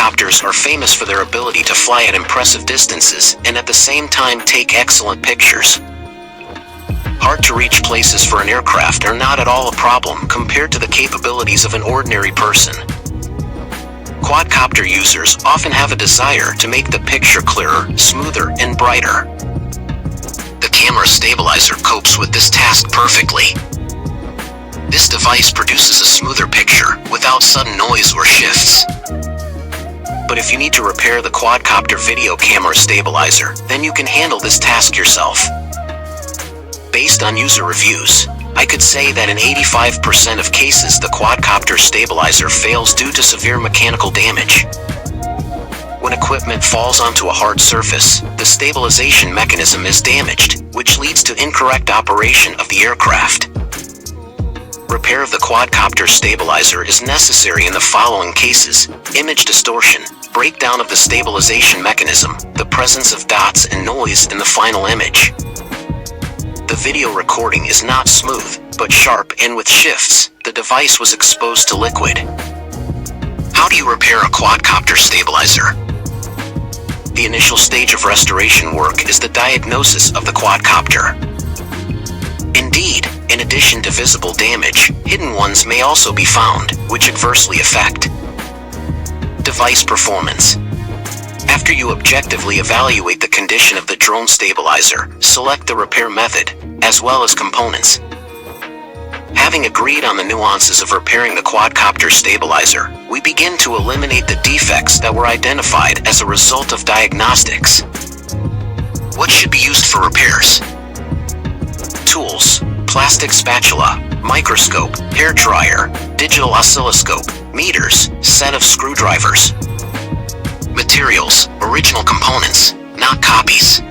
quadcopters are famous for their ability to fly at impressive distances and at the same time take excellent pictures. Hard-to-reach places for an aircraft are not at all a problem compared to the capabilities of an ordinary person. Quadcopter users often have a desire to make the picture clearer, smoother, and brighter. The camera stabilizer copes with this task perfectly. This device produces a smoother picture without sudden noise or shifts. But if you need to repair the quadcopter video camera stabilizer, then you can handle this task yourself. Based on user reviews, I could say that in 85% of cases the quadcopter stabilizer fails due to severe mechanical damage. When equipment falls onto a hard surface, the stabilization mechanism is damaged, which leads to incorrect operation of the aircraft. Repair of the quadcopter stabilizer is necessary in the following cases: image distortion, breakdown of the stabilization mechanism, the presence of dots and noise in the final image. The video recording is not smooth, but sharp, and with shifts, the device was exposed to liquid. How do you repair a quadcopter stabilizer? The initial stage of restoration work is the diagnosis of the quadcopter. Indeed, in addition to visible damage, hidden ones may also be found, which adversely affect device performance. After you objectively evaluate the condition of the drone stabilizer, select the repair method, as well as components. Having agreed on the nuances of repairing the quadcopter stabilizer, we begin to eliminate the defects that were identified as a result of diagnostics. What should be used for repairs? Tools: plastic spatula, microscope, hair dryer, digital oscilloscope, meters, set of screwdrivers. Materials: original components, not copies.